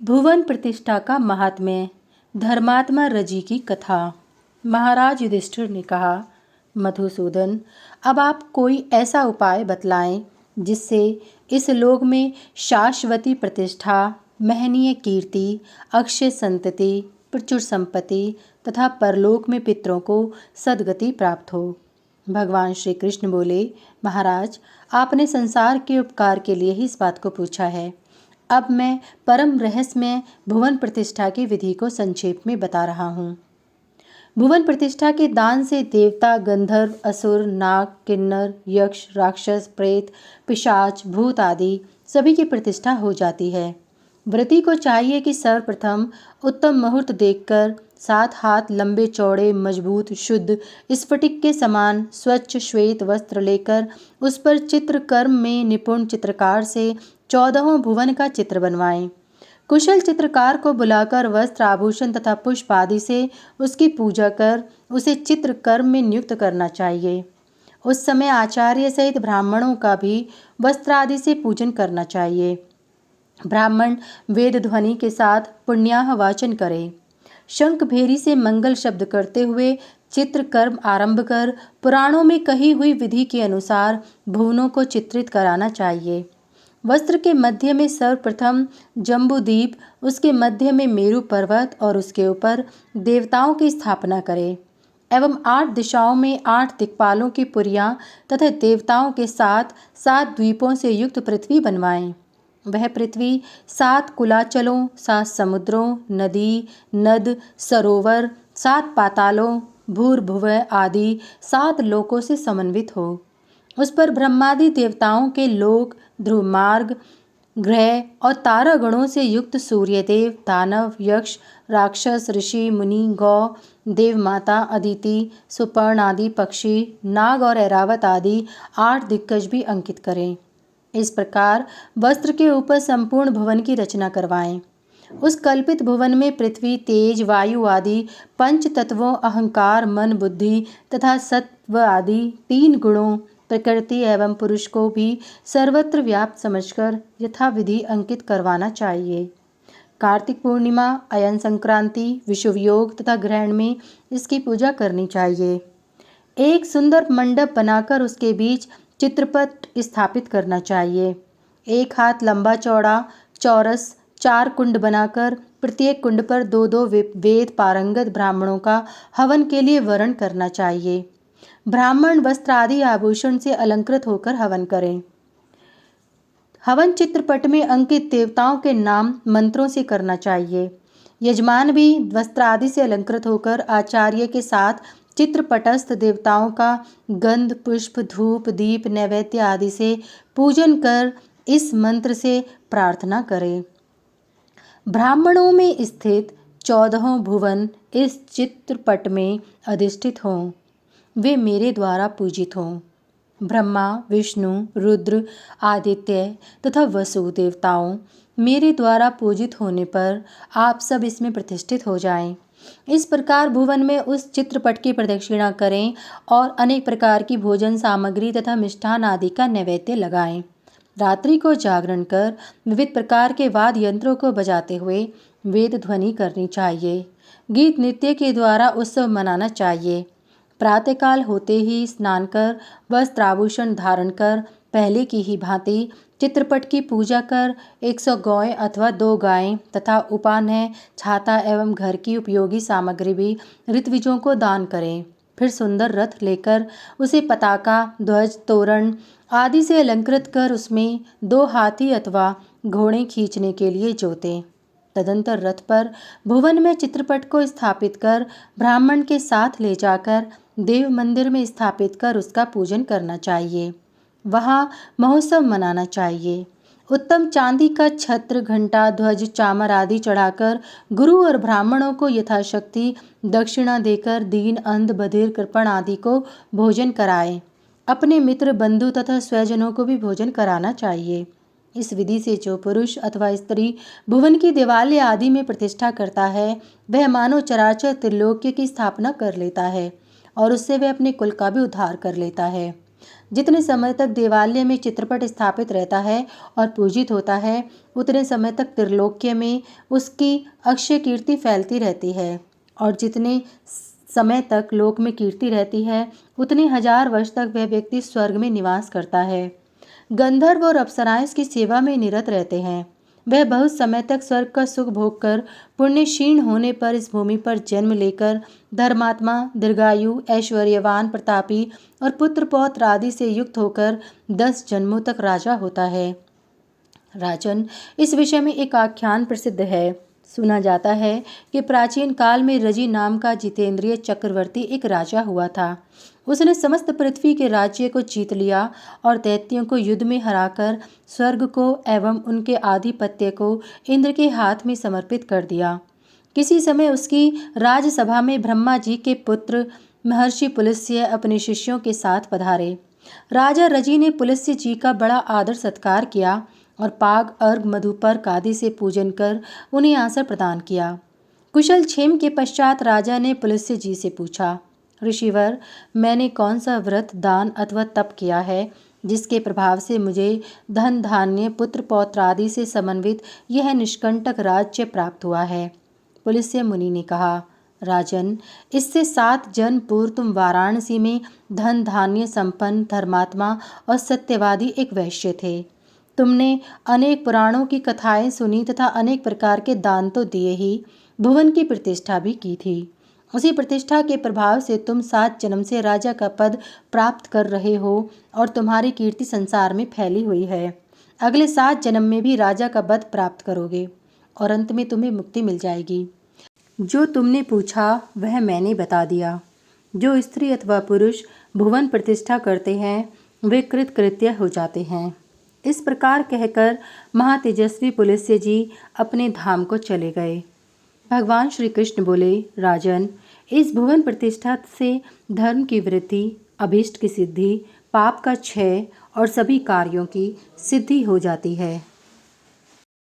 भुवन प्रतिष्ठा का महात्म्य। धर्मात्मा रजी की कथा। महाराज युधिष्ठिर ने कहा, मधुसूदन, अब आप कोई ऐसा उपाय बतलाएं जिससे इस लोक में शाश्वती प्रतिष्ठा, महनीय कीर्ति, अक्षय संतति, प्रचुर संपत्ति तथा परलोक में पितरों को सद्गति प्राप्त हो। भगवान श्री कृष्ण बोले, महाराज, आपने संसार के उपकार के लिए ही इस बात को पूछा है। अब मैं परम रहस्यमय भुवन प्रतिष्ठा की विधि को संक्षेप में बता रहा हूँ। भुवन प्रतिष्ठा के दान से देवता, गंधर्व, असुर, नाग, किन्नर, यक्ष, राक्षस, प्रेत, पिशाच, भूत आदि सभी की प्रतिष्ठा हो जाती है। व्रती को चाहिए कि सर्वप्रथम उत्तम मुहूर्त देखकर 7 हाथ लंबे चौड़े मजबूत शुद्ध स्फटिक के समान स्वच्छ श्वेत वस्त्र लेकर उस पर चित्रकर्म में निपुण चित्रकार से 14 भुवन का चित्र बनवाएं। कुशल चित्रकार को बुलाकर वस्त्र, आभूषण तथा पुष्प आदि से उसकी पूजा कर उसे चित्रकर्म में नियुक्त करना चाहिए। उस समय आचार्य सहित ब्राह्मणों का भी वस्त्र आदि से पूजन करना चाहिए। ब्राह्मण वेद ध्वनि के साथ पुण्याह वाचन करे। शंख भेरी से मंगल शब्द करते हुए चित्रकर्म आरंभ कर पुराणों में कही हुई विधि के अनुसार भुवनों को चित्रित कराना चाहिए। वस्त्र के मध्य में सर्वप्रथम जम्बूदीप, उसके मध्य में मेरु पर्वत और उसके ऊपर देवताओं की स्थापना करें एवं 8 दिशाओं में 8 दिक्पालों की पुरियां तथा देवताओं के साथ 7 द्वीपों से युक्त पृथ्वी बनवाएं। वह पृथ्वी 7 कुलाचलों, 7 समुद्रों, नदी, नद, सरोवर, 7 पातालों, भूर्भुवः आदि 7 लोकों से समन्वित हो। उस पर ब्रह्मादि देवताओं के लोक, ध्रुवमार्ग, ग्रह और तारागणों से युक्त सूर्यदेव, दानव, यक्ष, राक्षस, ऋषि, मुनि, गौ, देवमाता, अदिति, सुपर्ण आदि पक्षी, नाग और ऐरावत आदि 8 दिग्गज भी अंकित करें। इस प्रकार वस्त्र के ऊपर संपूर्ण भुवन की रचना करवाएं। उस कल्पित भुवन में पृथ्वी, तेज, वायु आदि पंच तत्वों, अहंकार, मन, बुद्धि तथा सत्व आदि 3 गुणों, प्रकृति एवं पुरुष को भी सर्वत्र व्याप्त समझकर यथाविधि अंकित करवाना चाहिए। कार्तिक पूर्णिमा, अयन संक्रांति, विषुव योग तथा ग्रहण में इसकी पूजा करनी चाहिए। एक सुंदर मंडप बनाकर उसके बीच चित्रपट स्थापित करना चाहिए। 1 हाथ लंबा चौड़ा चौरस 4 कुंड बनाकर प्रत्येक कुंड पर 2-2 वेद पारंगत ब्राह्मणों का हवन के लिए वरण करना चाहिए। ब्राह्मण वस्त्र आदि आभूषण से अलंकृत होकर हवन करें। हवन चित्रपट में अंकित देवताओं के नाम मंत्रों से करना चाहिए। यजमान भी वस्त्र आदि से अलंकृत होकर आचार्य के साथ चित्रपटस्थ देवताओं का गंध, पुष्प, धूप, दीप, नैवेद्य आदि से पूजन कर इस मंत्र से प्रार्थना करें। ब्राह्मणों में स्थित 14 भुवन इस चित्रपट में अधिष्ठित हों। वे मेरे द्वारा पूजित हों। ब्रह्मा, विष्णु, रुद्र, आदित्य तथा वसु देवताओं मेरे द्वारा पूजित होने पर आप सब इसमें प्रतिष्ठित हो जाएं। इस प्रकार भुवन में उस चित्रपट की प्रदक्षिणा करें और अनेक प्रकार की भोजन सामग्री तथा मिष्ठान आदि का नैवेद्य लगाएं। रात्रि को जागरण कर विविध प्रकार के वाद्य यंत्रों को बजाते हुए वेद ध्वनि करनी चाहिए। गीत नृत्य के द्वारा उत्सव मनाना चाहिए। प्रातःकाल होते ही स्नान कर वस्त्र आभूषण धारण कर पहले की ही भांति चित्रपट की पूजा कर 100 गौएं अथवा 2 गायें तथा उपान्ह, छाता एवं घर की उपयोगी सामग्री भी ऋत्विजों को दान करें। फिर सुंदर रथ लेकर उसे पताका, ध्वज, तोरण आदि से अलंकृत कर उसमें 2 हाथी अथवा घोड़े खींचने के लिए जोतें। तदंतर रथ पर भुवन में चित्रपट को स्थापित कर ब्राह्मण के साथ ले जाकर देव मंदिर में स्थापित कर उसका पूजन करना चाहिए। वहाँ महोत्सव मनाना चाहिए। उत्तम चांदी का छत्र, घंटा, ध्वज, चामर आदि चढ़ाकर गुरु और ब्राह्मणों को यथाशक्ति दक्षिणा देकर दीन, अंध, बधिर, कृपण आदि को भोजन कराएं। अपने मित्र, बंधु तथा स्वजनों को भी भोजन कराना चाहिए। इस विधि से जो पुरुष अथवा स्त्री भुवन की देवालय आदि में प्रतिष्ठा करता है, वह मानव चराचर त्रिलोक्य की स्थापना कर लेता है और उससे वह अपने कुल का भी उद्धार कर लेता है। जितने समय तक देवालय में चित्रपट स्थापित रहता है और पूजित होता है, उतने समय तक त्रिलोक्य में उसकी अक्षय कीर्ति फैलती रहती है, और जितने समय तक लोक में कीर्ति रहती है, उतने 1000 वर्ष तक वह व्यक्ति स्वर्ग में निवास करता है। गंधर्व और अप्सराएं इसकी सेवा में निरत रहते हैं। वह बहुत समय तक स्वर्ग का सुख भोग कर पुण्य क्षीण होने पर इस भूमि पर जन्म लेकर धर्मात्मा, दीर्घायु, ऐश्वर्यवान, प्रतापी और पुत्र पौत्र आदि से युक्त होकर 10 जन्मों तक राजा होता है। राजन, इस विषय में एक आख्यान प्रसिद्ध है। सुना जाता है कि प्राचीन काल में रजि नाम का जितेंद्रिय चक्रवर्ती एक राजा हुआ था। उसने समस्त पृथ्वी के राज्य को जीत लिया और दैत्यों को युद्ध में हराकर स्वर्ग को एवं उनके आधिपत्य को इंद्र के हाथ में समर्पित कर दिया। किसी समय उसकी राजसभा में ब्रह्मा जी के पुत्र महर्षि पुलस्त्य अपने शिष्यों के साथ पधारे। राजा रजि ने पुलस्त्य जी का बड़ा आदर सत्कार किया और पाग, अर्घ, मधुपर्क आदि से पूजन कर उन्हें आसन प्रदान किया। कुशल क्षेम के पश्चात राजा ने पुलस्त्य जी से पूछा, ऋषिवर, मैंने कौन सा व्रत, दान अथवा तप किया है जिसके प्रभाव से मुझे धन, धान्य, पुत्र पौत्र आदि से समन्वित यह निष्कंटक राज्य प्राप्त हुआ है? पुलस्त्य मुनि ने कहा, राजन, इससे 7 जन्म पूर्व तुम वाराणसी में धन धान्य संपन्न धर्मात्मा और सत्यवादी एक वैश्य थे। तुमने अनेक पुराणों की कथाएं सुनी तथा अनेक प्रकार के दान तो दिए ही, भुवन की प्रतिष्ठा भी की थी। उसी प्रतिष्ठा के प्रभाव से तुम 7 जन्म से राजा का पद प्राप्त कर रहे हो और तुम्हारी कीर्ति संसार में फैली हुई है। अगले 7 जन्म में भी राजा का पद प्राप्त करोगे और अंत में तुम्हें मुक्ति मिल जाएगी। जो तुमने पूछा वह मैंने बता दिया। जो स्त्री अथवा पुरुष भुवन प्रतिष्ठा करते हैं वे कृतकृत्य हो जाते हैं। इस प्रकार कहकर महातेजस्वी पुलस्त्य जी अपने धाम को चले गए। भगवान श्री कृष्ण बोले, राजन, इस भुवन प्रतिष्ठा से धर्म की वृद्धि, अभीष्ट की सिद्धि, पाप का क्षय और सभी कार्यों की सिद्धि हो जाती है।